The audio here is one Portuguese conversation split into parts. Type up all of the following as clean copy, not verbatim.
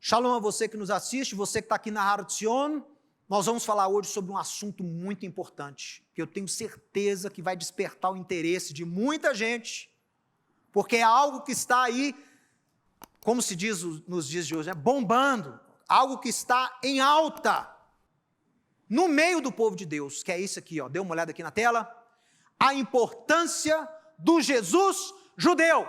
Shalom a você que nos assiste, você que está aqui na Har Zion. Nós vamos falar hoje sobre um assunto muito importante, que eu tenho certeza que vai despertar o interesse de muita gente, porque é algo que está aí, como se diz nos dias de hoje, bombando, algo que está em alta, no meio do povo de Deus, que é isso aqui, dê uma olhada aqui na tela, a importância do Jesus judeu.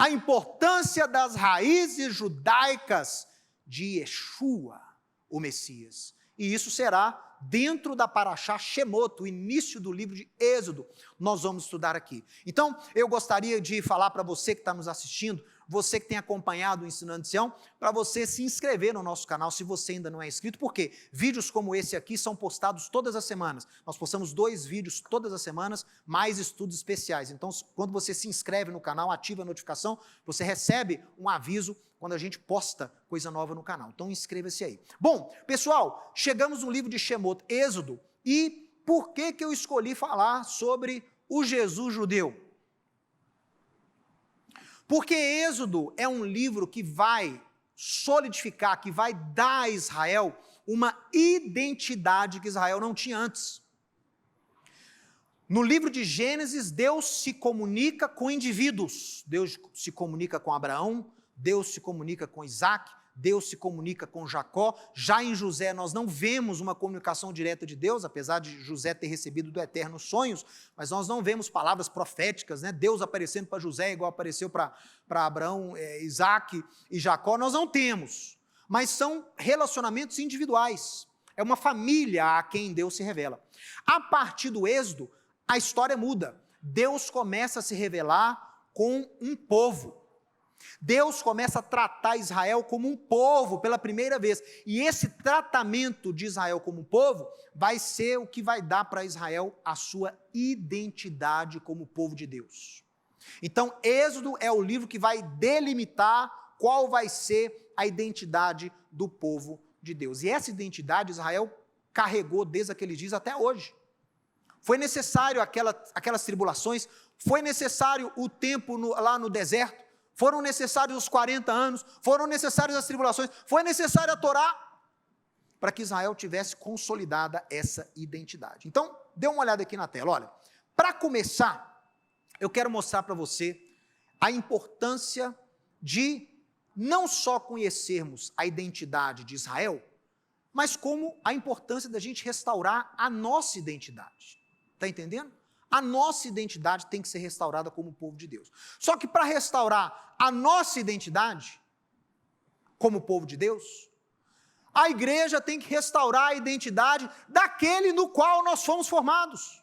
A importância das raízes judaicas de Yeshua, o Messias. E isso será dentro da Parashá Shemot, o início do livro de Êxodo, nós vamos estudar aqui. Então, eu gostaria de falar para você que está nos assistindo, você que tem acompanhado o Ensinando de Sião, para você se inscrever no nosso canal, se você ainda não é inscrito, porque vídeos como esse aqui são postados todas as semanas. Nós postamos 2 vídeos todas as semanas, mais estudos especiais. Então, quando você se inscreve no canal, ativa a notificação, você recebe um aviso quando a gente posta coisa nova no canal. Então, inscreva-se aí. Bom, pessoal, chegamos no livro de Shemot, Êxodo, e por que eu escolhi falar sobre o Jesus judeu? Porque Êxodo é um livro que vai solidificar, que vai dar a Israel uma identidade que Israel não tinha antes. No livro de Gênesis, Deus se comunica com indivíduos. Deus se comunica com Abraão, Deus se comunica com Isaac, Deus se comunica com Jacó. Já em José nós não vemos uma comunicação direta de Deus, apesar de José ter recebido do Eterno sonhos, mas nós não vemos palavras proféticas, né? Deus aparecendo para José igual apareceu para Abraão, Isaac e Jacó, nós não temos, mas são relacionamentos individuais, é uma família a quem Deus se revela. A partir do Êxodo, a história muda, Deus começa a se revelar com um povo. Deus começa a tratar Israel como um povo pela primeira vez, e esse tratamento de Israel como um povo vai ser o que vai dar para Israel a sua identidade como povo de Deus. Então, Êxodo é o livro que vai delimitar qual vai ser a identidade do povo de Deus, e essa identidade Israel carregou desde aqueles dias até hoje. Foi necessário aquelas tribulações, foi necessário o tempo lá no deserto, foram necessários os 40 anos, foram necessárias as tribulações, foi necessária a Torá, para que Israel tivesse consolidada essa identidade. Então, dê uma olhada aqui na tela, olha, para começar, eu quero mostrar para você a importância de não só conhecermos a identidade de Israel, mas como a importância da gente restaurar a nossa identidade. Está entendendo? A nossa identidade tem que ser restaurada como povo de Deus. Só que para restaurar a nossa identidade como povo de Deus, a igreja tem que restaurar a identidade daquele no qual nós fomos formados,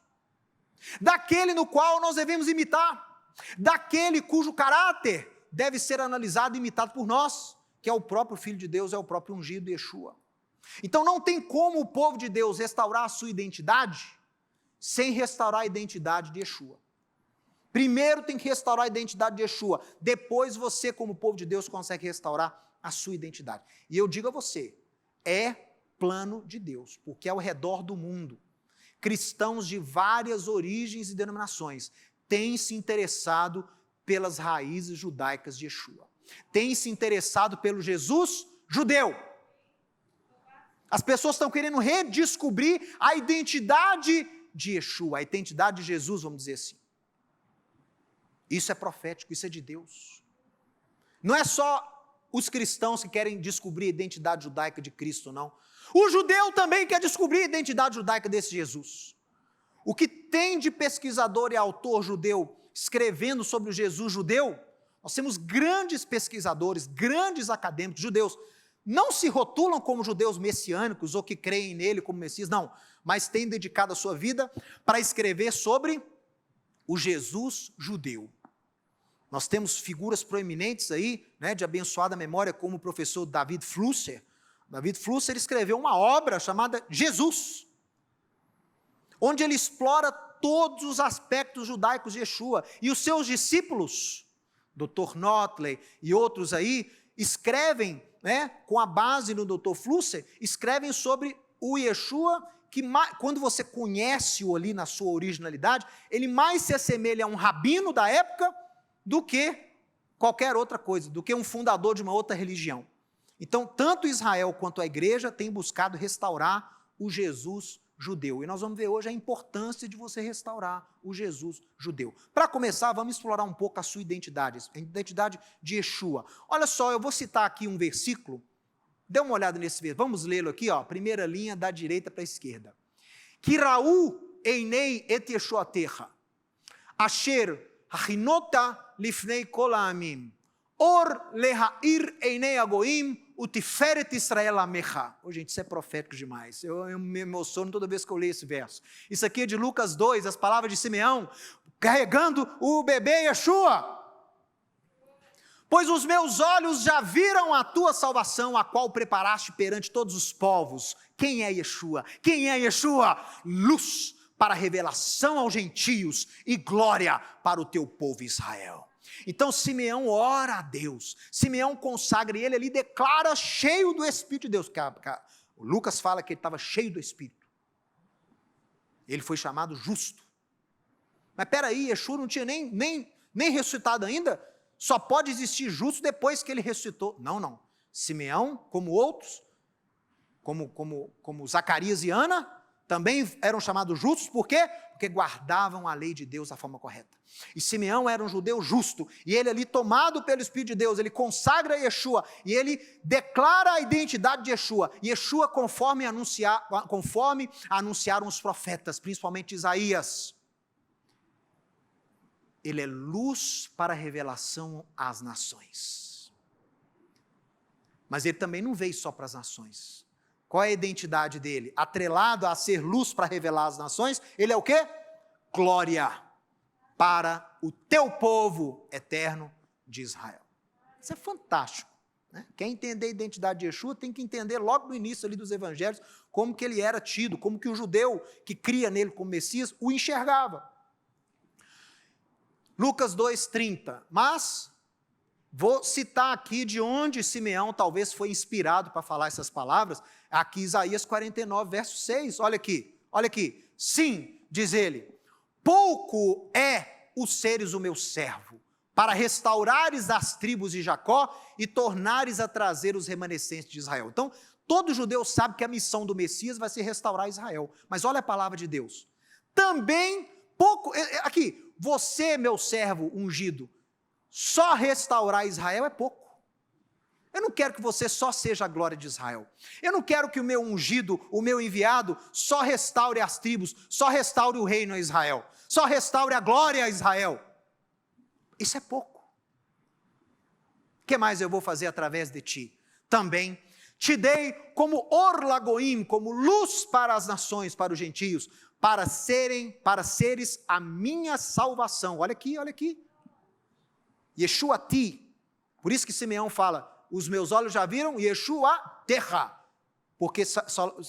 daquele no qual nós devemos imitar, daquele cujo caráter deve ser analisado e imitado por nós, que é o próprio Filho de Deus, é o próprio ungido Yeshua. Então não tem como o povo de Deus restaurar a sua identidade sem restaurar a identidade de Yeshua. Primeiro tem que restaurar a identidade de Yeshua, depois você, como povo de Deus, consegue restaurar a sua identidade. E eu digo a você, é plano de Deus, porque ao redor do mundo, cristãos de várias origens e denominações têm se interessado pelas raízes judaicas de Yeshua, têm se interessado pelo Jesus judeu. As pessoas estão querendo redescobrir a identidade de Yeshua, a identidade de Jesus, vamos dizer assim. Isso é profético, isso é de Deus. Não é só os cristãos que querem descobrir a identidade judaica de Cristo, não. O judeu também quer descobrir a identidade judaica desse Jesus. O que tem de pesquisador e autor judeu escrevendo sobre o Jesus judeu, nós temos grandes pesquisadores, grandes acadêmicos judeus, não se rotulam como judeus messiânicos ou que creem nele como Messias, não, mas têm dedicado a sua vida para escrever sobre o Jesus judeu. Nós temos figuras proeminentes aí, né, de abençoada memória, como o professor David Flusser. David Flusser escreveu uma obra chamada Jesus, onde ele explora todos os aspectos judaicos de Yeshua, e os seus discípulos, Dr. Notley e outros aí, escrevem, né, com a base no Dr. Flusser, escrevem sobre o Yeshua, que quando você conhece-o ali na sua originalidade, ele mais se assemelha a um rabino da época do que qualquer outra coisa, do que um fundador de uma outra religião. Então, tanto Israel quanto a igreja têm buscado restaurar o Jesus judeu. E nós vamos ver hoje a importância de você restaurar o Jesus judeu. Para começar, vamos explorar um pouco a sua identidade, a identidade de Yeshua. Olha só, eu vou citar aqui um versículo, dê uma olhada nesse versículo, vamos lê-lo aqui, ó, primeira linha da direita para a esquerda. Kiraú einei et Yeshuatecha, asher hachinota lifnei kol ha'amim, or lehair einei agoim, o Tiferet Israel Amecha. Oh, gente, isso é profético demais. Eu me emociono toda vez que eu leio esse verso. Isso aqui é de Lucas 2, as palavras de Simeão, carregando o bebê Yeshua. Pois os meus olhos já viram a tua salvação, a qual preparaste perante todos os povos. Quem é Yeshua? Quem é Yeshua? Luz para revelação aos gentios e glória para o teu povo Israel. Então Simeão ora a Deus, Simeão consagra e ele ali declara cheio do Espírito de Deus. O Lucas fala que ele estava cheio do Espírito. Ele foi chamado justo. Mas peraí, Yeshua não tinha nem ressuscitado ainda? Só pode existir justo depois que ele ressuscitou. Não. Simeão, como outros, como Zacarias e Ana, também eram chamados justos, por quê? Porque guardavam a lei de Deus da forma correta. E Simeão era um judeu justo, e ele ali tomado pelo Espírito de Deus, ele consagra Yeshua, e ele declara a identidade de Yeshua. Yeshua conforme anunciaram os profetas, principalmente Isaías. Ele é luz para a revelação às nações. Mas ele também não veio só para as nações. Qual é a identidade dele? Atrelado a ser luz para revelar as nações, ele é o quê? Glória para o teu povo eterno de Israel. Isso é fantástico, né? Quem entender a identidade de Yeshua tem que entender logo no início ali dos evangelhos como que ele era tido, como que o judeu que cria nele como Messias o enxergava. Lucas 2:30, mas vou citar aqui de onde Simeão talvez foi inspirado para falar essas palavras, aqui Isaías 49, verso 6, olha aqui, sim, diz ele, pouco é os seres o meu servo, para restaurares as tribos de Jacó e tornares a trazer os remanescentes de Israel. Então, todo judeu sabe que a missão do Messias vai ser restaurar Israel, mas olha a palavra de Deus, também pouco, aqui, você, meu servo ungido, só restaurar Israel é pouco. Eu não quero que você só seja a glória de Israel. Eu não quero que o meu ungido, o meu enviado, só restaure as tribos, só restaure o reino a Israel, só restaure a glória a Israel. Isso é pouco. O que mais eu vou fazer através de ti? Também te dei como Orlagoim, como luz para as nações, para os gentios, para seres a minha salvação. Olha aqui. Yeshua ti. Por isso que Simeão fala, os meus olhos já viram Yeshua terra. Porque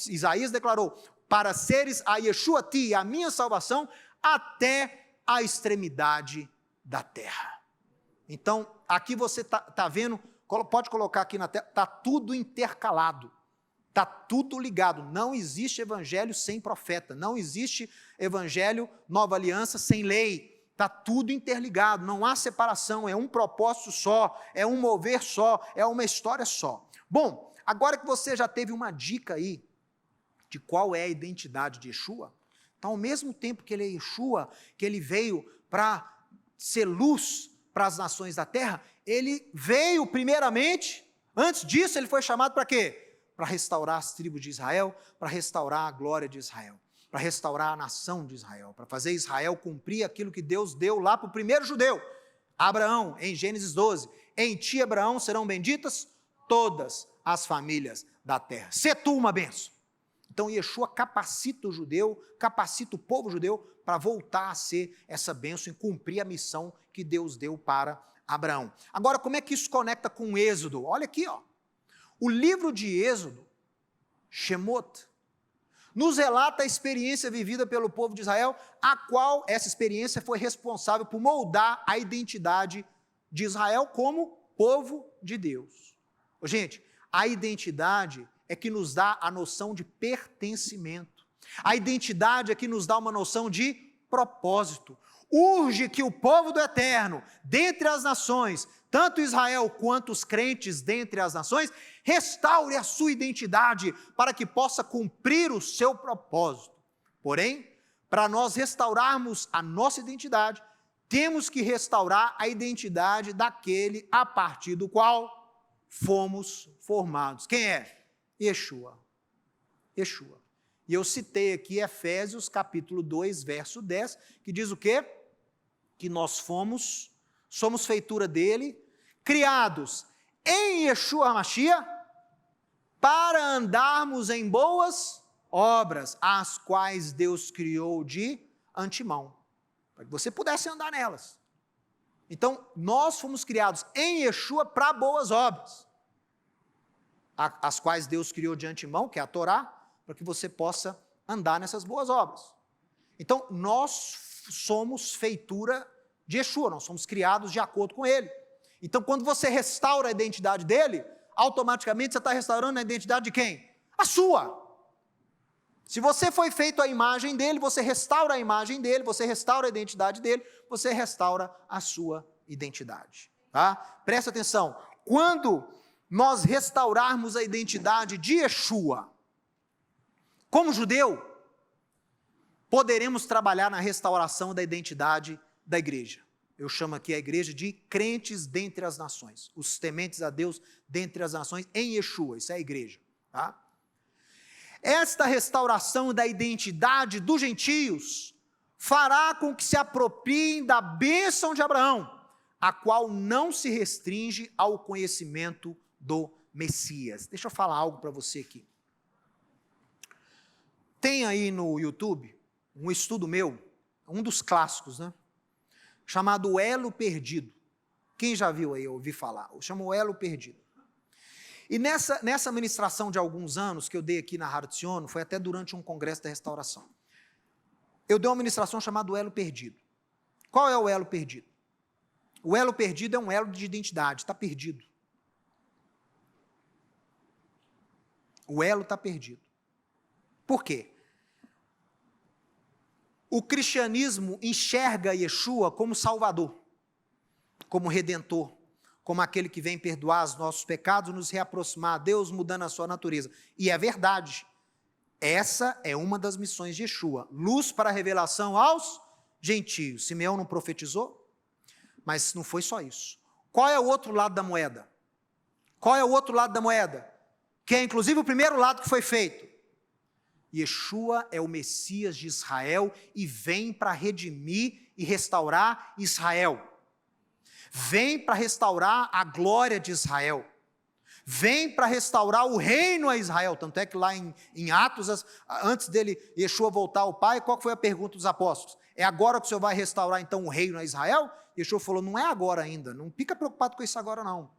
Isaías declarou, para seres a Yeshua ti, a minha salvação, até a extremidade da terra. Então, aqui você está vendo, pode colocar aqui na tela, está tudo intercalado. Está tudo ligado, não existe evangelho sem profeta, não existe evangelho, nova aliança, sem lei, está tudo interligado, não há separação, é um propósito só, é um mover só, é uma história só. Bom, agora que você já teve uma dica aí, de qual é a identidade de Yeshua, então ao mesmo tempo que ele é Yeshua, que ele veio para ser luz para as nações da terra, ele veio primeiramente, antes disso ele foi chamado para quê? Para restaurar as tribos de Israel, para restaurar a glória de Israel, para restaurar a nação de Israel, para fazer Israel cumprir aquilo que Deus deu lá para o primeiro judeu, Abraão, em Gênesis 12, em ti, Abraão, serão benditas todas as famílias da terra. Sê tu uma bênção. Então, Yeshua capacita o judeu, capacita o povo judeu para voltar a ser essa bênção e cumprir a missão que Deus deu para Abraão. Agora, como é que isso conecta com o Êxodo? Olha aqui, ó. O livro de Êxodo, Shemot, nos relata a experiência vivida pelo povo de Israel, a qual essa experiência foi responsável por moldar a identidade de Israel como povo de Deus. Gente, a identidade é que nos dá a noção de pertencimento. A identidade é que nos dá uma noção de propósito. Urge que o povo do Eterno, dentre as nações, tanto Israel quanto os crentes dentre as nações, restaure a sua identidade para que possa cumprir o seu propósito. Porém, para nós restaurarmos a nossa identidade, temos que restaurar a identidade daquele a partir do qual fomos formados. Quem é? Yeshua. Yeshua. E eu citei aqui Efésios capítulo 2, verso 10, que diz o quê? Que nós somos feitura dele, criados em Yeshua HaMashiach, para andarmos em boas obras, as quais Deus criou de antemão, para que você pudesse andar nelas. Então, nós fomos criados em Yeshua para boas obras, as quais Deus criou de antemão, que é a Torá, para que você possa andar nessas boas obras. Então, nós somos feitura de Yeshua, nós somos criados de acordo com ele. Então, quando você restaura a identidade dele, automaticamente você está restaurando a identidade de quem? A sua. Se você foi feito à imagem dele, você restaura a imagem dele, você restaura a identidade dele, você restaura a sua identidade. Tá? Presta atenção, quando nós restaurarmos a identidade de Yeshua, como judeu, poderemos trabalhar na restauração da identidade da igreja. Eu chamo aqui a igreja de crentes dentre as nações, os tementes a Deus dentre as nações em Yeshua, isso é a igreja. Tá? Esta restauração da identidade dos gentios fará com que se apropriem da bênção de Abraão, a qual não se restringe ao conhecimento do Messias. Deixa eu falar algo para você aqui. Tem aí no YouTube um estudo meu, um dos clássicos, né? Chamado O Elo Perdido. Quem já viu aí, ouvi falar? Chama O Elo Perdido. E nessa ministração de alguns anos que eu dei aqui na Har Tzion, foi até durante um congresso da restauração, eu dei uma ministração chamada O Elo Perdido. Qual é o elo perdido? O elo perdido é um elo de identidade, está perdido. O elo está perdido. Por quê? O cristianismo enxerga Yeshua como Salvador, como Redentor, como aquele que vem perdoar os nossos pecados, nos reaproximar a Deus, mudando a sua natureza. E é verdade. Essa é uma das missões de Yeshua. Luz para a revelação aos gentios. Simeão não profetizou? Mas não foi só isso. Qual é o outro lado da moeda? Qual é o outro lado da moeda? Que é inclusive o primeiro lado que foi feito. Yeshua é o Messias de Israel e vem para redimir e restaurar Israel. Vem para restaurar a glória de Israel. Vem para restaurar o reino a Israel. Tanto é que lá em Atos, antes dele, Yeshua voltar ao Pai, qual foi a pergunta dos apóstolos? É agora que o Senhor vai restaurar então o reino a Israel? Yeshua falou, não é agora ainda, não fica preocupado com isso agora não.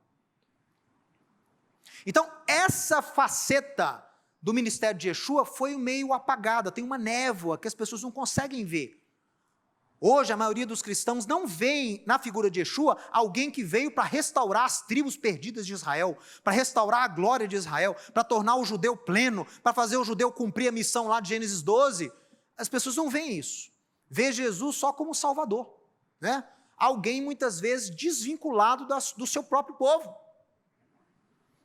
Então, essa faceta do ministério de Yeshua foi meio apagada, tem uma névoa que as pessoas não conseguem ver. Hoje, a maioria dos cristãos não vê na figura de Yeshua alguém que veio para restaurar as tribos perdidas de Israel, para restaurar a glória de Israel, para tornar o judeu pleno, para fazer o judeu cumprir a missão lá de Gênesis 12. As pessoas não veem isso. Vê Jesus só como Salvador, né? Alguém muitas vezes desvinculado do seu próprio povo.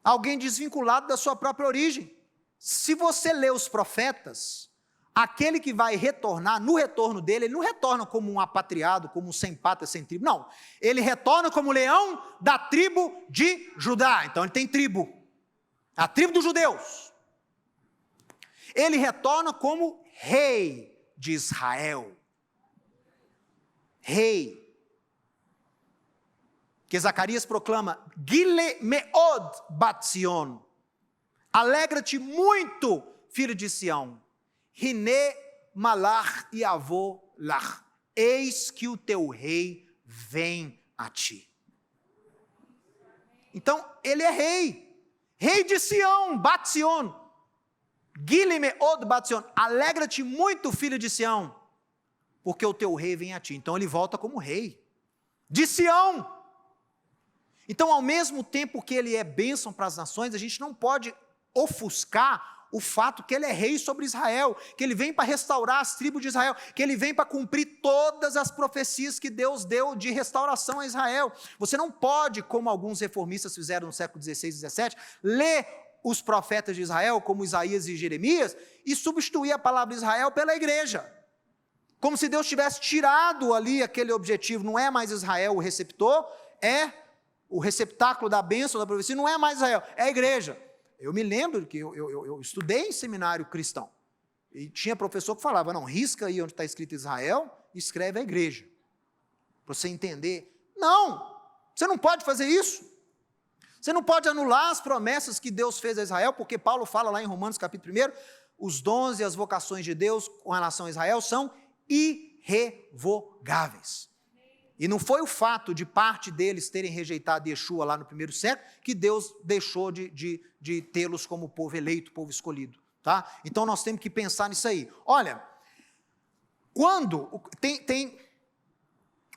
Alguém desvinculado da sua própria origem. Se você lê os profetas, aquele que vai retornar, no retorno dele, ele não retorna como um apatriado, como um sem pátria, sem tribo, não. Ele retorna como o leão da tribo de Judá. Então ele tem tribo, a tribo dos judeus. Ele retorna como rei de Israel. Rei. Que Zacarias proclama, Gile meod bat Sion. Alegra-te muito, filho de Sião. Hine malach yavô lach. Eis que o teu rei vem a ti. Então, ele é rei. Rei de Sião, bat Sion. Gile meod bat Sion. Alegra-te muito, filho de Sião, porque o teu rei vem a ti. Então, ele volta como rei de Sião. Então, ao mesmo tempo que ele é bênção para as nações, a gente não pode ofuscar o fato que ele é rei sobre Israel, que ele vem para restaurar as tribos de Israel, que ele vem para cumprir todas as profecias que Deus deu de restauração a Israel. Você não pode, como alguns reformistas fizeram no século XVI e XVII, ler os profetas de Israel, como Isaías e Jeremias, e substituir a palavra Israel pela igreja. Como se Deus tivesse tirado ali aquele objetivo. Não é mais Israel o receptor, é o receptáculo da bênção, da profecia, não é mais Israel, é a igreja. Eu me lembro que eu estudei em seminário cristão, e tinha professor que falava, não, risca aí onde está escrito Israel, e escreve a igreja, para você entender. Não, você não pode fazer isso. Você não pode anular as promessas que Deus fez a Israel, porque Paulo fala lá em Romanos capítulo 1, os dons e as vocações de Deus com relação a Israel são irrevogáveis. E não foi o fato de parte deles terem rejeitado Yeshua lá no primeiro século, que Deus deixou de tê-los como povo eleito, povo escolhido. Tá? Então nós temos que pensar nisso aí. Olha, quando tem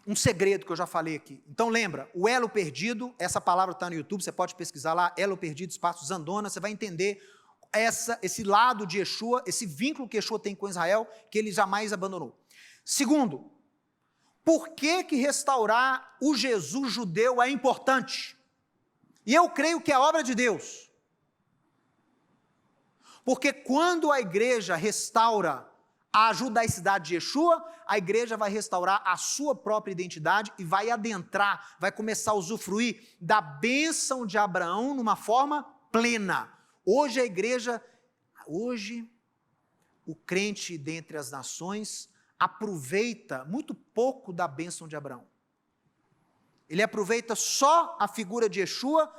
um segredo que eu já falei aqui. Então lembra, o elo perdido, essa palavra está no YouTube, você pode pesquisar lá, elo perdido, espaço Zandona, você vai entender esse lado de Yeshua, esse vínculo que Yeshua tem com Israel, que ele jamais abandonou. Segundo, por que restaurar o Jesus judeu é importante? E eu creio que é obra de Deus. Porque quando a igreja restaura a judaicidade de Yeshua, a igreja vai restaurar a sua própria identidade e vai adentrar, vai começar a usufruir da bênção de Abraão numa forma plena. Hoje a igreja, o crente dentre as nações aproveita muito pouco da bênção de Abraão. Ele aproveita só a figura de Yeshua,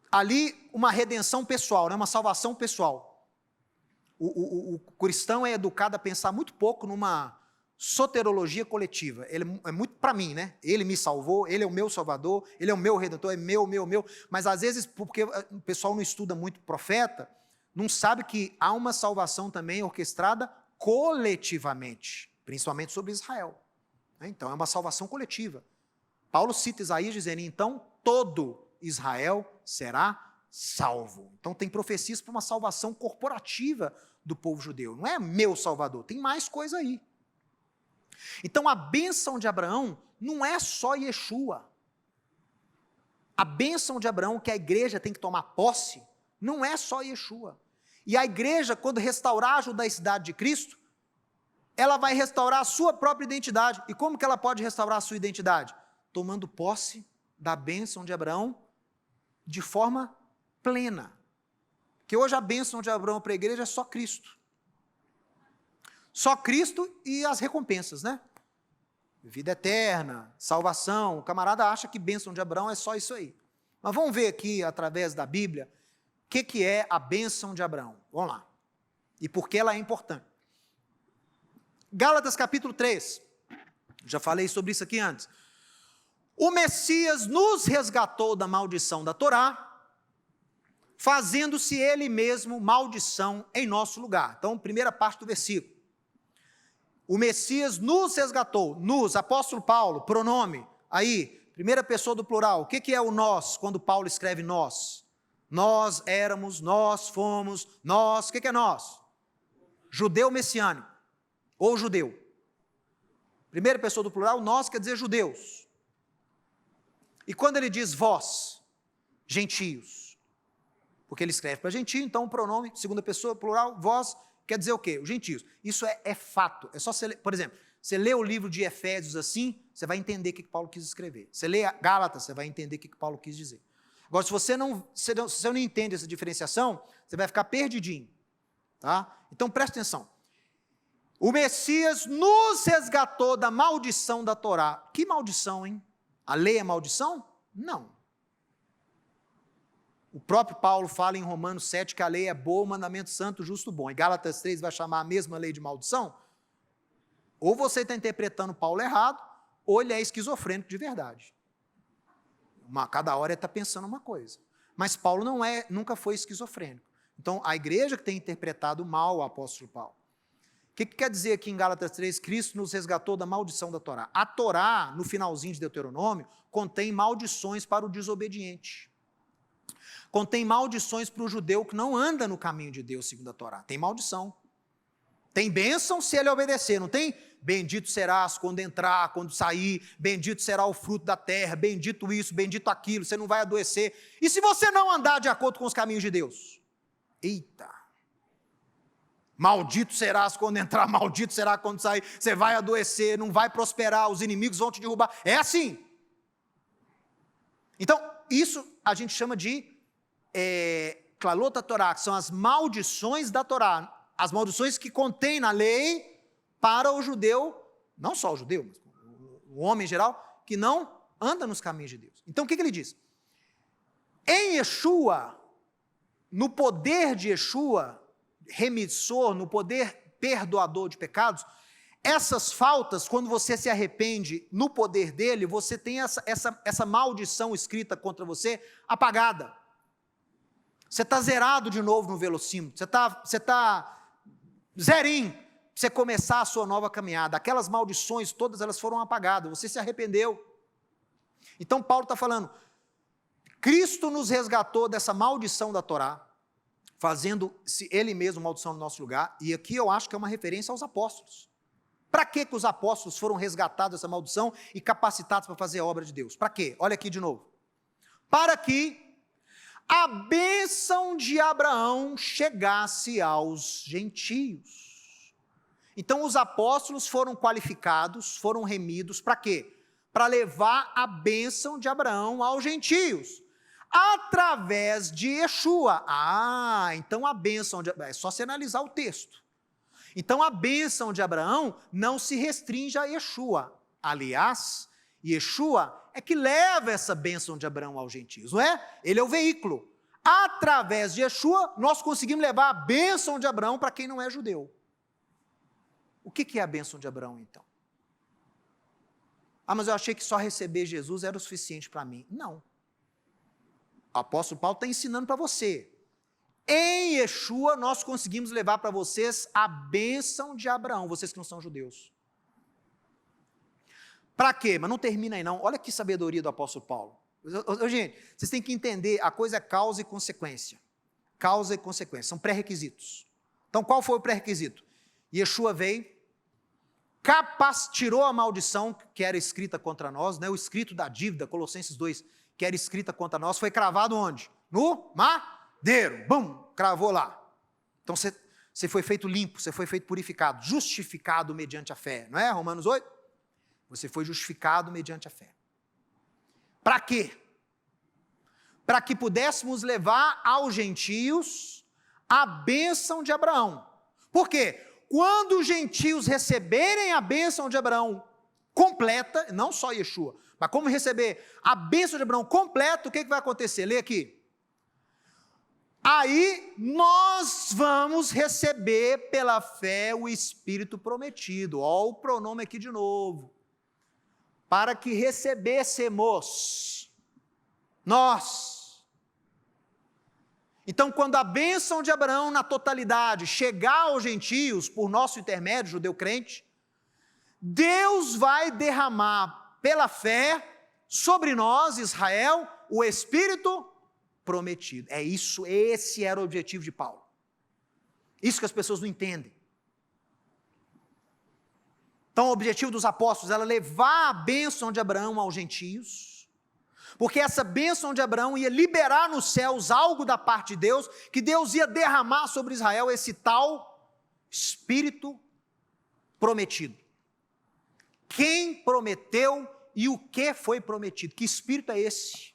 ali uma redenção pessoal, né, uma salvação pessoal. O cristão é educado a pensar muito pouco numa soterologia coletiva. Ele é muito para mim, né? Ele me salvou, ele é o meu salvador, ele é o meu redentor, é meu. Mas às vezes, porque o pessoal não estuda muito profeta, não sabe que há uma salvação também orquestrada coletivamente, principalmente sobre Israel. Então é uma salvação coletiva. Paulo cita Isaías dizendo, então todo Israel será salvo. Então tem profecias para uma salvação corporativa do povo judeu. Não é meu salvador, tem mais coisa aí. Então a bênção de Abraão não é só Yeshua. A bênção de Abraão que a igreja tem que tomar posse, não é só Yeshua. E a igreja, quando restaurar a judaicidade de Cristo, ela vai restaurar a sua própria identidade. E como que ela pode restaurar a sua identidade? Tomando posse da bênção de Abraão de forma plena. Porque hoje a bênção de Abraão para a igreja é só Cristo. Só Cristo e as recompensas, né? Vida eterna, salvação. O camarada acha que bênção de Abraão é só isso aí. Mas vamos ver aqui, através da Bíblia, o que é a bênção de Abraão. Vamos lá. E por que ela é importante. Gálatas capítulo 3. Já falei sobre isso aqui antes. O Messias nos resgatou da maldição da Torá, fazendo-se ele mesmo maldição em nosso lugar. Então, primeira parte do versículo. O Messias nos resgatou, nos, apóstolo Paulo, pronome, aí, primeira pessoa do plural. O que é o nós, quando Paulo escreve nós? Nós éramos, nós fomos, nós, o que é nós? Judeu messiânico, ou judeu. Primeira pessoa do plural, nós quer dizer judeus. E quando ele diz vós, gentios, porque ele escreve para gentio, então o pronome, segunda pessoa, plural, vós, quer dizer o quê? Os gentios. Isso é fato. É só você ler, por exemplo, você lê o livro de Efésios assim, você vai entender o que Paulo quis escrever. Você lê Gálatas, você vai entender o que Paulo quis dizer. Agora, se você não entende essa diferenciação, você vai ficar perdidinho. Tá? Então, presta atenção. O Messias nos resgatou da maldição da Torá. Que maldição, hein? A lei é maldição? Não. O próprio Paulo fala em Romanos 7 que a lei é boa, o mandamento santo, justo, bom. E Gálatas 3 vai chamar a mesma lei de maldição? Ou você está interpretando Paulo errado, ou ele é esquizofrênico de verdade. Cada hora ele está pensando uma coisa. Mas Paulo nunca foi esquizofrênico. Então, a igreja que tem interpretado mal o apóstolo Paulo. O que quer dizer aqui em Gálatas 3? Cristo nos resgatou da maldição da Torá. A Torá, no finalzinho de Deuteronômio, contém maldições para o desobediente. Contém maldições para o judeu que não anda no caminho de Deus, segundo a Torá. Tem maldição. Tem bênção se ele obedecer, não tem? Bendito serás quando entrar, quando sair, bendito será o fruto da terra, bendito isso, bendito aquilo, você não vai adoecer. E se você não andar de acordo com os caminhos de Deus? Eita! Maldito serás quando entrar, maldito será quando sair, você vai adoecer, não vai prosperar, os inimigos vão te derrubar. É assim. Então, isso a gente chama de Klalot HaTorah, que são as maldições da Torá. As maldições que contém na lei para o judeu, não só o judeu, mas o homem em geral, que não anda nos caminhos de Deus. Então o que ele diz? Em Yeshua, no poder de Yeshua, remissor, no poder perdoador de pecados, essas faltas, quando você se arrepende no poder dele, você tem essa maldição escrita contra você apagada. Você está zerado de novo no velocímetro, você está zerinho, para você começar a sua nova caminhada. Aquelas maldições, todas elas foram apagadas, você se arrependeu. Então Paulo está falando, Cristo nos resgatou dessa maldição da Torá, fazendo ele mesmo maldição no nosso lugar, e aqui eu acho que é uma referência aos apóstolos. Para que os apóstolos foram resgatados dessa maldição e capacitados para fazer a obra de Deus? Para quê? Olha aqui de novo. Para que a bênção de Abraão chegasse aos gentios. Então os apóstolos foram qualificados, foram remidos, para quê? Para levar a bênção de Abraão aos gentios, através de Yeshua. Então a bênção é só você analisar o texto. Então a bênção de Abraão não se restringe a Yeshua. Aliás, Yeshua é que leva essa bênção de Abraão aos gentios, não é? Ele é o veículo. Através de Yeshua, nós conseguimos levar a bênção de Abraão para quem não é judeu. O que é a bênção de Abraão, então? Mas eu achei que só receber Jesus era o suficiente para mim. Não. O apóstolo Paulo está ensinando para você. Em Yeshua, nós conseguimos levar para vocês a bênção de Abraão, vocês que não são judeus. Para quê? Mas não termina aí não. Olha que sabedoria do apóstolo Paulo. Gente, vocês têm que entender, a coisa é causa e consequência. Causa e consequência, são pré-requisitos. Então qual foi o pré-requisito? Yeshua veio, tirou a maldição que era escrita contra nós, né? O escrito da dívida, Colossenses 2, que era escrita contra nós, foi cravado onde? No madeiro. Bum, cravou lá. Então você foi feito limpo, você foi feito purificado, justificado mediante a fé, não é? Romanos 8. Você foi justificado mediante a fé. Para quê? Para que pudéssemos levar aos gentios a bênção de Abraão. Por quê? Quando os gentios receberem a bênção de Abraão completa, não só Yeshua, mas como receber a bênção de Abraão completa, o que vai acontecer? Lê aqui. Aí nós vamos receber pela fé o Espírito prometido. Olha o pronome aqui de novo. Para que recebêssemos nós. Então, quando a bênção de Abraão na totalidade chegar aos gentios, por nosso intermédio, judeu crente, Deus vai derramar pela fé sobre nós, Israel, o Espírito prometido. É isso, esse era o objetivo de Paulo. Isso que as pessoas não entendem. Então o objetivo dos apóstolos era levar a bênção de Abraão aos gentios, porque essa bênção de Abraão ia liberar nos céus algo da parte de Deus, que Deus ia derramar sobre Israel esse tal Espírito prometido. Quem prometeu e o que foi prometido? Que Espírito é esse?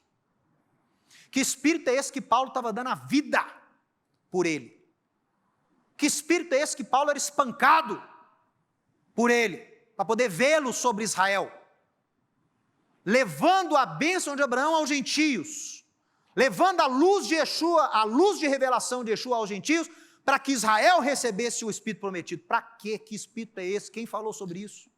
Que Espírito é esse que Paulo estava dando a vida por ele? Que Espírito é esse que Paulo era espancado por ele? Para poder vê-lo sobre Israel, levando a bênção de Abraão aos gentios, levando a luz de Yeshua, a luz de revelação de Yeshua aos gentios, para que Israel recebesse o Espírito prometido. Para quê? Que Espírito é esse? Quem falou sobre isso?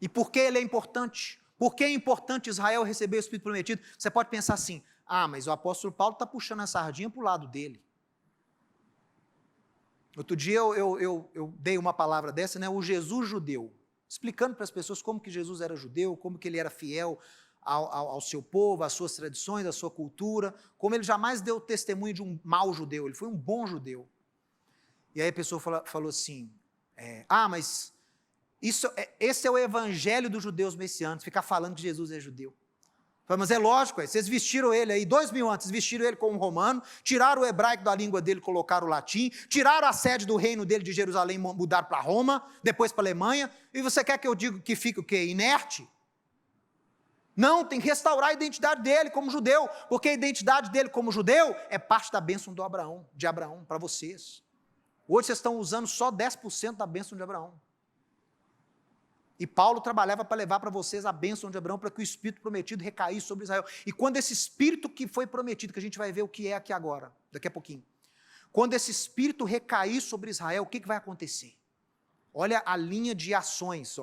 E por que ele é importante? Por que é importante Israel receber o Espírito prometido? Você pode pensar assim, mas o apóstolo Paulo está puxando a sardinha para o lado dele. Outro dia eu dei uma palavra dessa, né? O Jesus judeu, explicando para as pessoas como que Jesus era judeu, como que ele era fiel ao seu povo, às suas tradições, à sua cultura, como ele jamais deu testemunho de um mau judeu, ele foi um bom judeu. E aí a pessoa falou assim, mas esse é o evangelho dos judeus messiânicos, ficar falando que Jesus é judeu. Mas é lógico, vocês vestiram ele aí, 2000 anos, vestiram ele como um romano, tiraram o hebraico da língua dele, colocaram o latim, tiraram a sede do reino dele de Jerusalém, mudaram para Roma, depois para a Alemanha, e você quer que eu diga que fique o quê? Inerte? Não, tem que restaurar a identidade dele como judeu, porque a identidade dele como judeu é parte da bênção de Abraão, para vocês. Hoje vocês estão usando só 10% da bênção de Abraão. E Paulo trabalhava para levar para vocês a bênção de Abraão, para que o Espírito prometido recaísse sobre Israel. E quando esse Espírito que foi prometido, que a gente vai ver o que é aqui agora, daqui a pouquinho, quando esse Espírito recair sobre Israel, o que vai acontecer? Olha a linha de ações,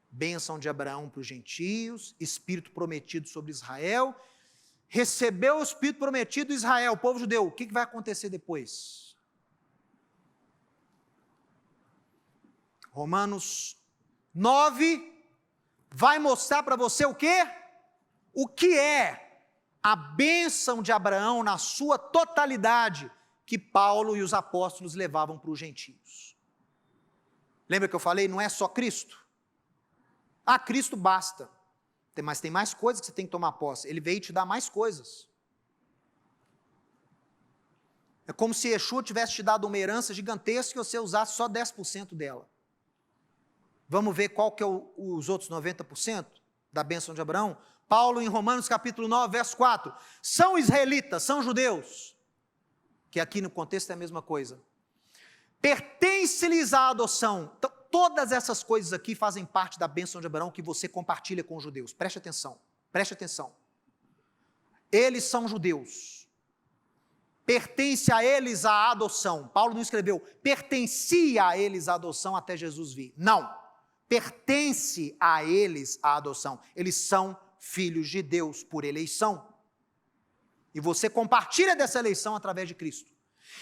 bênção de Abraão para os gentios, Espírito prometido sobre Israel, recebeu o Espírito prometido Israel, o povo judeu, o que vai acontecer depois? Romanos 9 vai mostrar para você o quê? O que é a bênção de Abraão na sua totalidade que Paulo e os apóstolos levavam para os gentios. Lembra que eu falei? Não é só Cristo. Cristo basta. Mas tem mais coisas que você tem que tomar posse. Ele veio te dar mais coisas. É como se Yeshua tivesse te dado uma herança gigantesca e você usasse só 10% dela. Vamos ver qual que é os outros 90% da bênção de Abraão? Paulo, em Romanos capítulo 9, verso 4. São israelitas, são judeus, que aqui no contexto é a mesma coisa. Pertence-lhes a adoção. Então, todas essas coisas aqui fazem parte da bênção de Abraão que você compartilha com os judeus. Preste atenção, preste atenção. Eles são judeus. Pertence a eles a adoção. Paulo não escreveu, pertencia a eles a adoção até Jesus vir. Não. Pertence a eles a adoção. Eles são filhos de Deus por eleição. E você compartilha dessa eleição através de Cristo.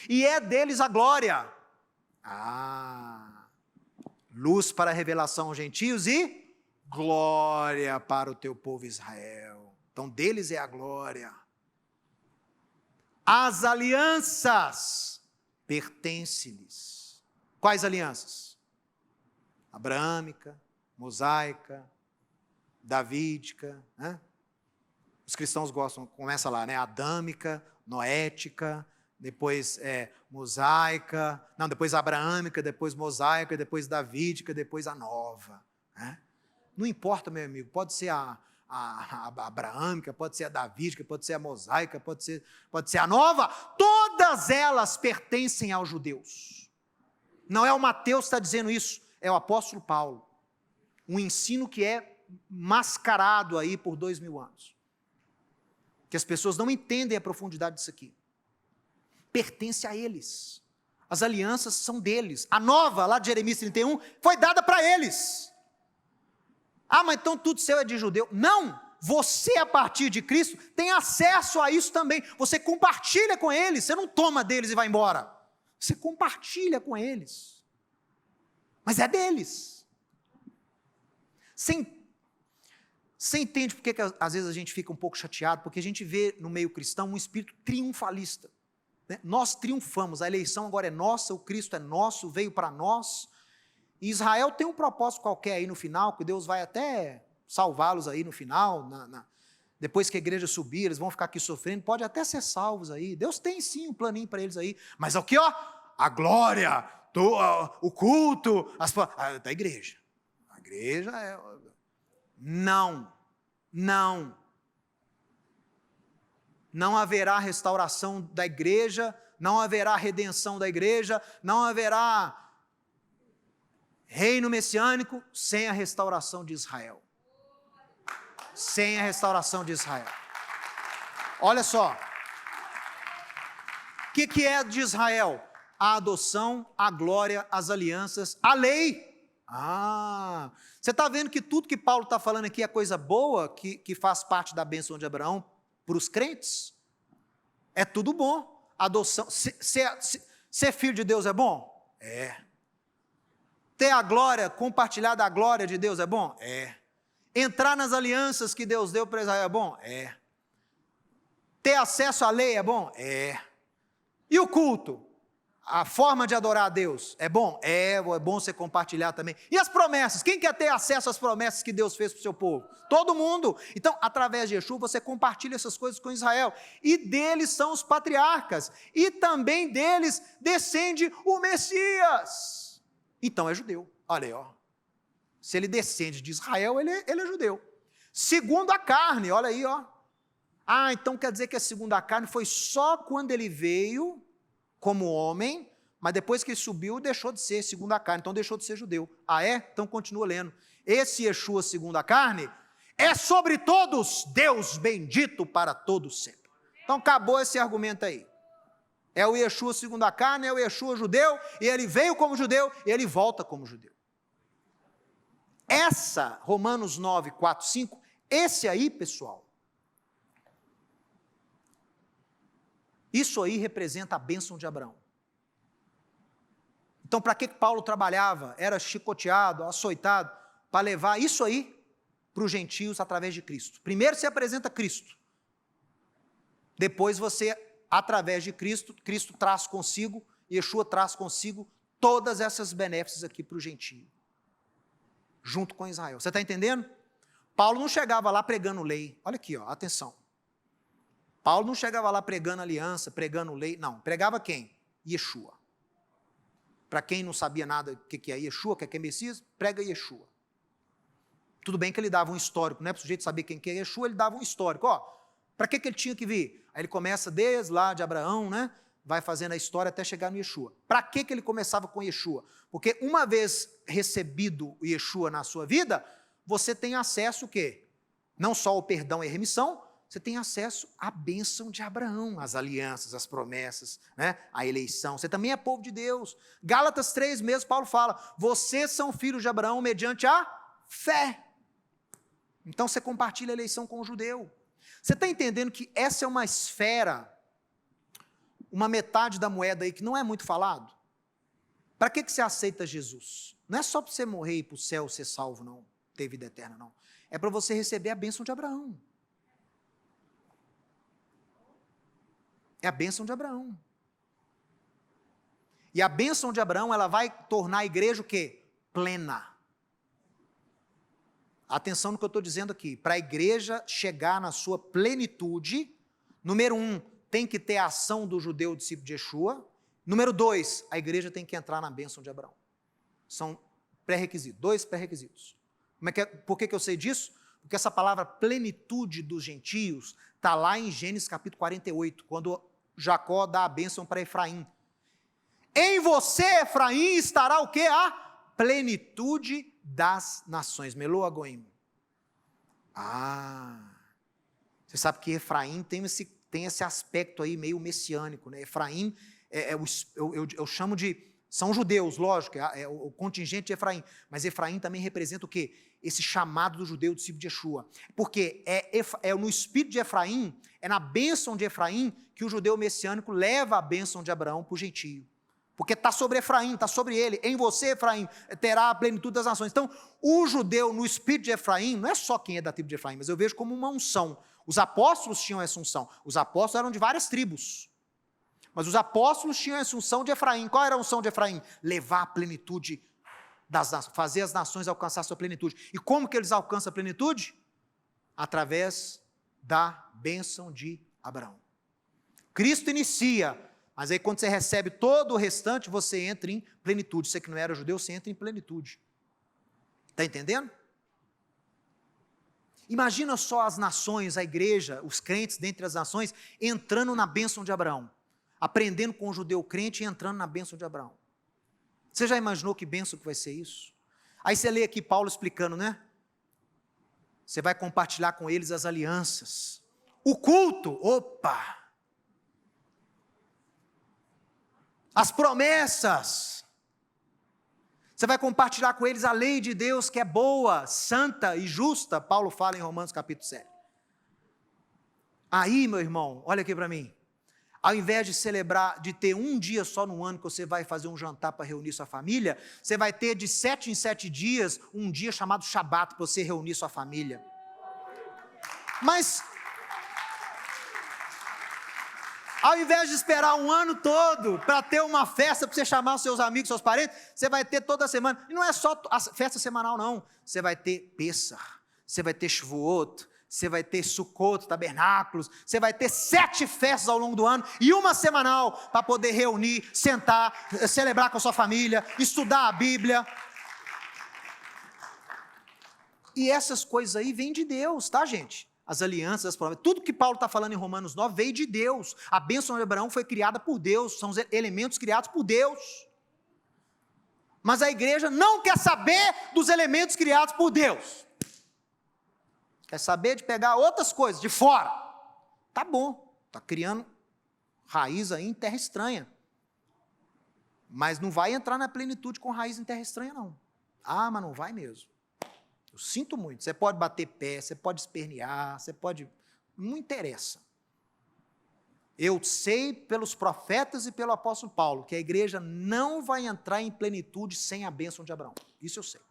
E é deles a glória. Luz para a revelação aos gentios e glória para o teu povo Israel. Então deles é a glória. As alianças pertencem-lhes. Quais alianças? Abraâmica, mosaica, davídica, né? Os cristãos gostam, começa lá, né? Adâmica, noética, depois mosaica, depois abraâmica, depois mosaica, depois davídica, depois a nova, né? Não importa, meu amigo, pode ser a abraâmica, pode ser a davídica, pode ser a mosaica, pode ser a nova, todas elas pertencem aos judeus. Não é o Mateus que está dizendo isso, é o apóstolo Paulo. Um ensino que é mascarado aí por 2000 anos. Que as pessoas não entendem a profundidade disso aqui. Pertence a eles. As alianças são deles. A nova, lá de Jeremias 31, foi dada para eles. Mas então tudo seu é de judeu. Não! Você, a partir de Cristo, tem acesso a isso também. Você compartilha com eles. Você não toma deles e vai embora. Você compartilha com eles. Mas é deles. Você entende por que às vezes a gente fica um pouco chateado? Porque a gente vê no meio cristão um espírito triunfalista. Né? Nós triunfamos, a eleição agora é nossa, o Cristo é nosso, veio para nós. E Israel tem um propósito qualquer aí no final, que Deus vai até salvá-los aí no final, depois que a igreja subir, eles vão ficar aqui sofrendo, pode até ser salvos aí. Deus tem sim um planinho para eles aí. Mas aqui, a glória, o culto, da igreja. A igreja é... Não haverá restauração da igreja, não haverá redenção da igreja, não haverá reino messiânico sem a restauração de Israel. Sem a restauração de Israel. Olha só, o que é de Israel? A adoção, a glória, as alianças, a lei. Você está vendo que tudo que Paulo está falando aqui é coisa boa, que faz parte da bênção de Abraão para os crentes? É tudo bom. Adoção, ser filho de Deus é bom? É. Ter a glória, compartilhar da glória de Deus é bom? É. Entrar nas alianças que Deus deu para Israel é bom? É. Ter acesso à lei é bom? É. E o culto? A forma de adorar a Deus é bom? É bom você compartilhar também. E as promessas? Quem quer ter acesso às promessas que Deus fez para o seu povo? Todo mundo. Então, através de Yeshua, você compartilha essas coisas com Israel. E deles são os patriarcas. E também deles descende o Messias. Então é judeu. Olha aí, ó. Se ele descende de Israel, ele é judeu. Segundo a carne, olha aí, ó. Ah, então quer dizer que a segunda carne foi só quando ele veio como homem, mas depois que ele subiu, deixou de ser segundo a carne, então deixou de ser judeu. Ah, é? Então continua lendo. Esse Yeshua segundo a carne é sobre todos Deus bendito para todos sempre. Então acabou esse argumento aí. É o Yeshua segundo a carne, é o Yeshua judeu, e ele veio como judeu, e ele volta como judeu. Essa, Romanos 9, 4, 5, esse aí, pessoal, isso aí representa a bênção de Abraão. Então, para que Paulo trabalhava? Era chicoteado, açoitado, para levar isso aí para os gentios através de Cristo. Primeiro você apresenta Cristo. Depois você, através de Cristo, Cristo traz consigo, Yeshua traz consigo todas essas benéficas aqui para o gentio. Junto com Israel. Você está entendendo? Paulo não chegava lá pregando lei. Olha aqui, ó, atenção. Paulo não chegava lá pregando aliança, pregando lei, não. Pregava quem? Yeshua. Para quem não sabia nada o que é Yeshua, o que é Messias, prega Yeshua. Tudo bem que ele dava um histórico, não é para o sujeito saber quem que é Yeshua, ele dava um histórico. Ó, para que ele tinha que vir? Aí ele começa desde lá de Abraão, né? Vai fazendo a história até chegar no Yeshua. Para que ele começava com Yeshua? Porque uma vez recebido o Yeshua na sua vida, você tem acesso o quê? Não só ao perdão e remissão, você tem acesso à bênção de Abraão, às alianças, às promessas, né? A eleição. Você também é povo de Deus. Gálatas 3 mesmo, Paulo fala, vocês são filhos de Abraão mediante a fé. Então você compartilha a eleição com o judeu. Você está entendendo que essa é uma esfera, uma metade da moeda aí que não é muito falado? Para que você aceita Jesus? Não é só para você morrer e ir para o céu ser salvo, não, ter vida eterna, não. É para você receber a bênção de Abraão. É a bênção de Abraão. E a bênção de Abraão, ela vai tornar a igreja o quê? Plena. Atenção no que eu estou dizendo aqui. Para a igreja chegar na sua plenitude, número 1, tem que ter a ação do judeu discípulo de Yeshua. Número 2, a igreja tem que entrar na bênção de Abraão. São pré-requisitos, 2 pré-requisitos. Por que eu sei disso? Porque essa palavra plenitude dos gentios está lá em Gênesis capítulo 48, quando Jacó dá a bênção para Efraim. Em você, Efraim, estará o quê? A plenitude das nações. Melô Agoim. Você sabe que Efraim tem esse aspecto aí meio messiânico, né? Efraim, eu chamo de, são judeus, lógico, é o contingente de Efraim, mas Efraim também representa o quê? Esse chamado do judeu discípulo de Yeshua, porque é no espírito de Efraim, é na bênção de Efraim que o judeu messiânico leva a bênção de Abraão para o gentio, porque está sobre Efraim, está sobre ele, em você, Efraim, terá a plenitude das nações. Então, o judeu no espírito de Efraim, não é só quem é da tribo de Efraim, mas eu vejo como uma unção. Os apóstolos tinham essa unção, os apóstolos eram de várias tribos, mas os apóstolos tinham essa unção de Efraim. Qual era a unção de Efraim? Levar a plenitude das nações, fazer as nações alcançar a sua plenitude. E como que eles alcançam a plenitude? Através da bênção de Abraão. Cristo inicia, mas aí quando você recebe todo o restante, você entra em plenitude. Você que não era judeu, você entra em plenitude. Está entendendo? Imagina só as nações, a igreja, os crentes dentre as nações, entrando na bênção de Abraão. Aprendendo com o judeu crente e entrando na bênção de Abraão. Você já imaginou que bênção que vai ser isso? Aí você lê aqui Paulo explicando, né? Você vai compartilhar com eles as alianças. O culto, opa! As promessas. Você vai compartilhar com eles a lei de Deus que é boa, santa e justa, Paulo fala em Romanos capítulo 7. Aí, meu irmão, olha aqui para mim. Ao invés de celebrar, de ter um dia só no ano que você vai fazer um jantar para reunir sua família, você vai ter de 7 em 7 dias, um dia chamado Shabat para você reunir sua família. Mas, ao invés de esperar um ano todo para ter uma festa para você chamar os seus amigos, seus parentes, você vai ter toda semana. E não é só a festa semanal, não. Você vai ter Pessah, você vai ter Shavuot, você vai ter Sukkot, tabernáculos, você vai ter 7 festas ao longo do ano e uma semanal para poder reunir, sentar, celebrar com a sua família, estudar a Bíblia. E essas coisas aí vêm de Deus, tá, gente? As alianças, as promessas, tudo que Paulo está falando em Romanos 9 veio de Deus. A bênção de Abraão foi criada por Deus, são os elementos criados por Deus. Mas a igreja não quer saber dos elementos criados por Deus. Quer saber de pegar outras coisas de fora. Tá bom, está criando raiz aí em terra estranha. Mas não vai entrar na plenitude com raiz em terra estranha, não. Ah, mas não vai mesmo. Eu sinto muito. Você pode bater pé, você pode espernear, você pode... Não interessa. Eu sei pelos profetas e pelo apóstolo Paulo que a igreja não vai entrar em plenitude sem a bênção de Abraão. Isso eu sei.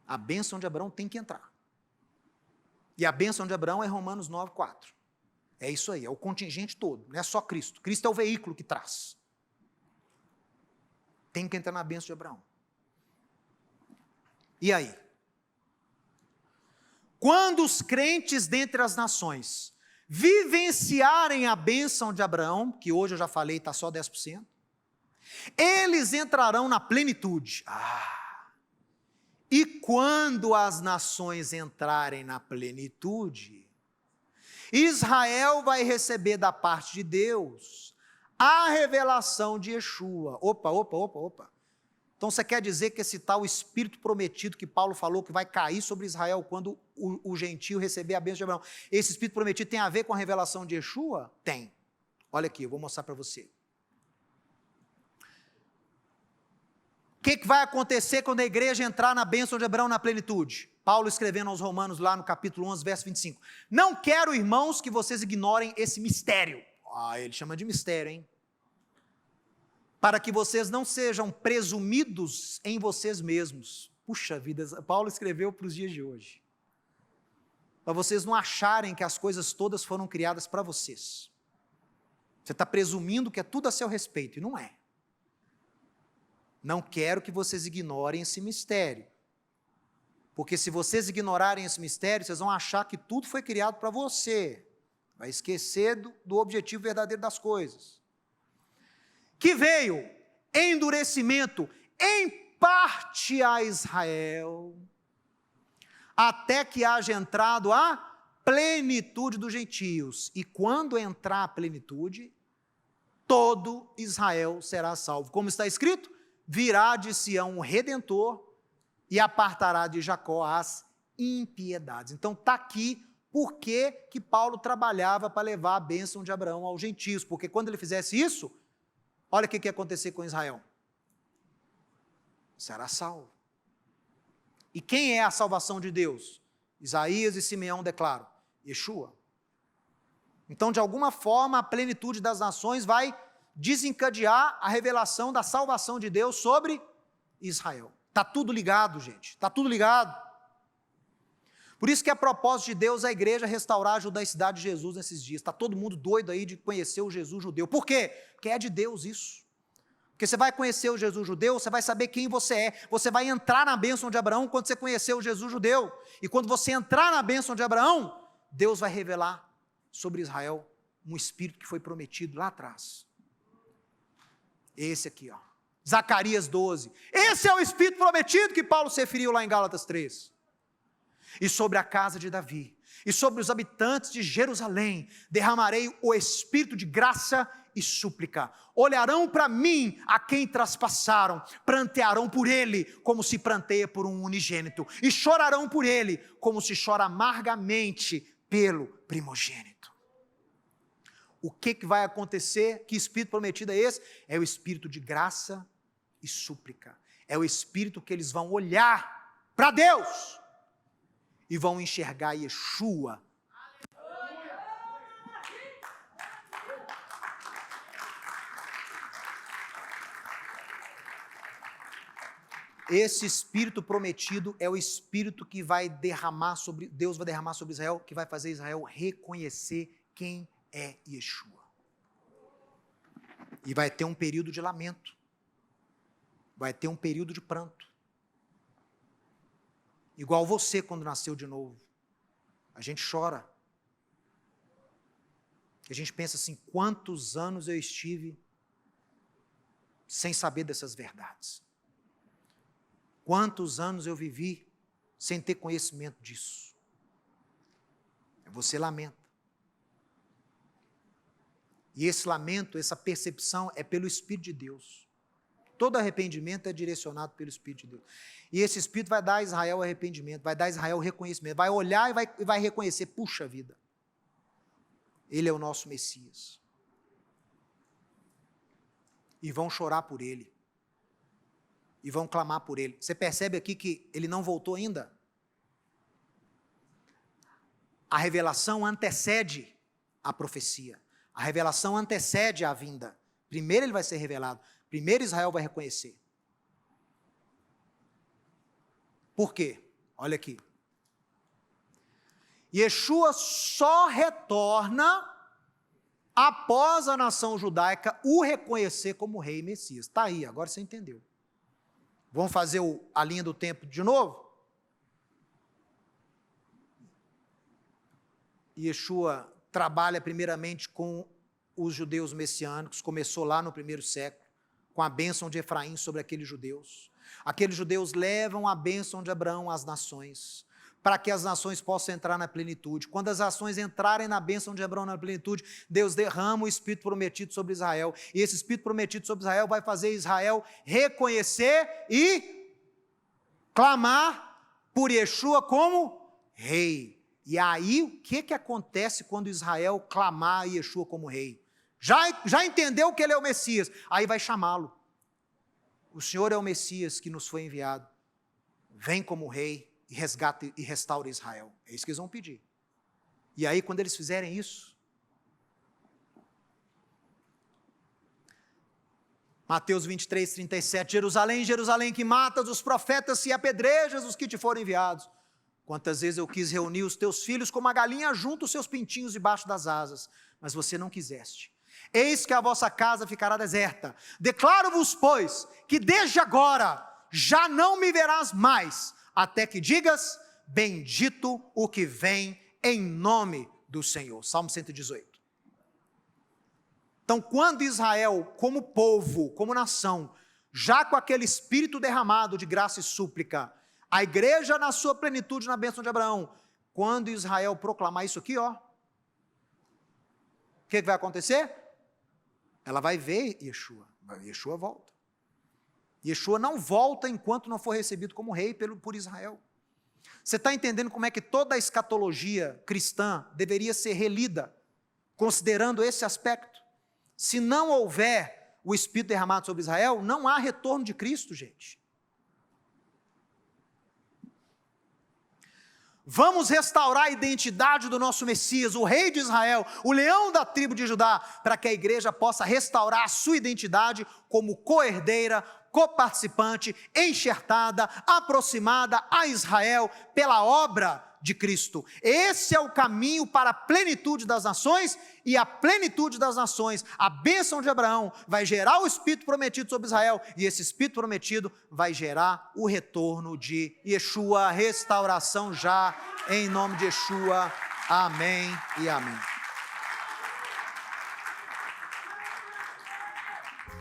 A bênção de Abraão tem que entrar. E a bênção de Abraão é Romanos 9:4. É isso aí, é o contingente todo, não é só Cristo. Cristo é o veículo que traz. Tem que entrar na bênção de Abraão. E aí? Quando os crentes dentre as nações vivenciarem a bênção de Abraão, que hoje eu já falei, está só 10%, eles entrarão na plenitude. E quando as nações entrarem na plenitude, Israel vai receber da parte de Deus a revelação de Yeshua. Opa. Então você quer dizer que esse tal Espírito prometido que Paulo falou que vai cair sobre Israel quando o gentio receber a bênção de Abraão, esse Espírito prometido tem a ver com a revelação de Yeshua? Tem. Olha aqui, eu vou mostrar para você. O que vai acontecer quando a igreja entrar na bênção de Abraão na plenitude? Paulo escrevendo aos Romanos lá no capítulo 11, verso 25. Não quero, irmãos, que vocês ignorem esse mistério. Ele chama de mistério, hein? Para que vocês não sejam presumidos em vocês mesmos. Puxa vida, Paulo escreveu para os dias de hoje. Para vocês não acharem que as coisas todas foram criadas para vocês. Você está presumindo que é tudo a seu respeito, e não é. Não quero que vocês ignorem esse mistério. Porque se vocês ignorarem esse mistério, vocês vão achar que tudo foi criado para você. Vai esquecer do objetivo verdadeiro das coisas. Que veio endurecimento em parte a Israel, até que haja entrado a plenitude dos gentios. E quando entrar a plenitude, todo Israel será salvo. Como está escrito? Virá de Sião um Redentor e apartará de Jacó as impiedades. Então está aqui por que Paulo trabalhava para levar a bênção de Abraão aos gentios, porque quando ele fizesse isso, olha o que ia acontecer com Israel. Será salvo. E quem é a salvação de Deus? Isaías e Simeão declaram: Yeshua. Então, de alguma forma, a plenitude das nações vai desencadear a revelação da salvação de Deus sobre Israel. Está tudo ligado, gente. Está tudo ligado. Por isso que é propósito de Deus a igreja restaurar a judaicidade de Jesus nesses dias. Está todo mundo doido aí de conhecer o Jesus judeu. Por quê? Porque é de Deus isso. Porque você vai conhecer o Jesus judeu, você vai saber quem você é. Você vai entrar na bênção de Abraão quando você conhecer o Jesus judeu. E quando você entrar na bênção de Abraão, Deus vai revelar sobre Israel um espírito que foi prometido lá atrás. Esse aqui, ó. Zacarias 12. Esse é o espírito prometido que Paulo se referiu lá em Gálatas 3. E sobre a casa de Davi, e sobre os habitantes de Jerusalém, derramarei o espírito de graça e súplica. Olharão para mim a quem traspassaram, prantearão por ele, como se pranteia por um unigênito, e chorarão por ele, como se chora amargamente pelo primogênito. O que vai acontecer? Que espírito prometido é esse? É o espírito de graça e súplica. É o espírito que eles vão olhar para Deus e vão enxergar Yeshua. Esse Espírito prometido é o Espírito que Deus vai derramar sobre Israel, que vai fazer Israel reconhecer quem é Yeshua. E vai ter um período de lamento. Vai ter um período de pranto. Igual você quando nasceu de novo. A gente chora. A gente pensa assim, quantos anos eu estive sem saber dessas verdades? Quantos anos eu vivi sem ter conhecimento disso? Você lamenta. E esse lamento, essa percepção é pelo Espírito de Deus. Todo arrependimento é direcionado pelo Espírito de Deus. E esse Espírito vai dar a Israel arrependimento, vai dar a Israel reconhecimento, vai olhar e vai reconhecer, puxa vida, Ele é o nosso Messias. E vão chorar por Ele. E vão clamar por Ele. Você percebe aqui que Ele não voltou ainda? A revelação antecede a profecia. A revelação antecede a vinda. Primeiro Ele vai ser revelado. Primeiro Israel vai reconhecer. Por quê? Olha aqui. Yeshua só retorna após a nação judaica o reconhecer como rei e Messias. Está aí, agora você entendeu. Vamos fazer a linha do tempo de novo? Yeshua trabalha primeiramente com os judeus messiânicos, começou lá no primeiro século, com a bênção de Efraim sobre aqueles judeus. Aqueles judeus levam a bênção de Abraão às nações, para que as nações possam entrar na plenitude. Quando as nações entrarem na bênção de Abraão na plenitude, Deus derrama o Espírito prometido sobre Israel. E esse Espírito prometido sobre Israel vai fazer Israel reconhecer e clamar por Yeshua como rei. E aí, o que acontece quando Israel clamar a Yeshua como rei? Já entendeu que ele é o Messias, aí vai chamá-lo. O Senhor é o Messias que nos foi enviado. Vem como rei e resgata e restaura Israel. É isso que eles vão pedir. E aí, quando eles fizerem isso, Mateus 23, 37, Jerusalém, Jerusalém, que matas os profetas e apedrejas os que te foram enviados. Quantas vezes eu quis reunir os teus filhos como a galinha junta os seus pintinhos debaixo das asas, mas você não quiseste. Eis que a vossa casa ficará deserta. Declaro-vos, pois, que desde agora já não me verás mais, até que digas, bendito o que vem em nome do Senhor. Salmo 118. Então, quando Israel, como povo, como nação, já com aquele espírito derramado de graça e súplica, a igreja na sua plenitude, na bênção de Abraão, quando Israel proclamar isso aqui, ó, o que vai acontecer? Ela vai ver Yeshua. Yeshua volta. Yeshua não volta enquanto não for recebido como rei por Israel. Você está entendendo como é que toda a escatologia cristã deveria ser relida, considerando esse aspecto? Se não houver o Espírito derramado sobre Israel, não há retorno de Cristo, gente. Vamos restaurar a identidade do nosso Messias, o rei de Israel, o leão da tribo de Judá, para que a igreja possa restaurar a sua identidade como co-herdeira, coparticipante, enxertada, aproximada a Israel pela obra de Cristo. Esse é o caminho para a plenitude das nações, e a plenitude das nações, a bênção de Abraão, vai gerar o Espírito prometido sobre Israel, e esse Espírito prometido vai gerar o retorno de Yeshua, a restauração já, em nome de Yeshua. Amém e amém.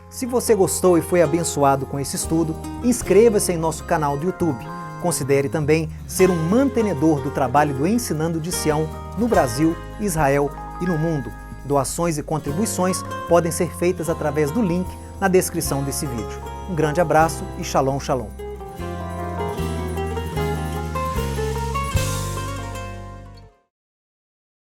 Se você gostou e foi abençoado com esse estudo, inscreva-se em nosso canal do YouTube. Considere também ser um mantenedor do trabalho do Ensinando de Sião no Brasil, Israel e no mundo. Doações e contribuições podem ser feitas através do link na descrição desse vídeo. Um grande abraço e shalom, shalom.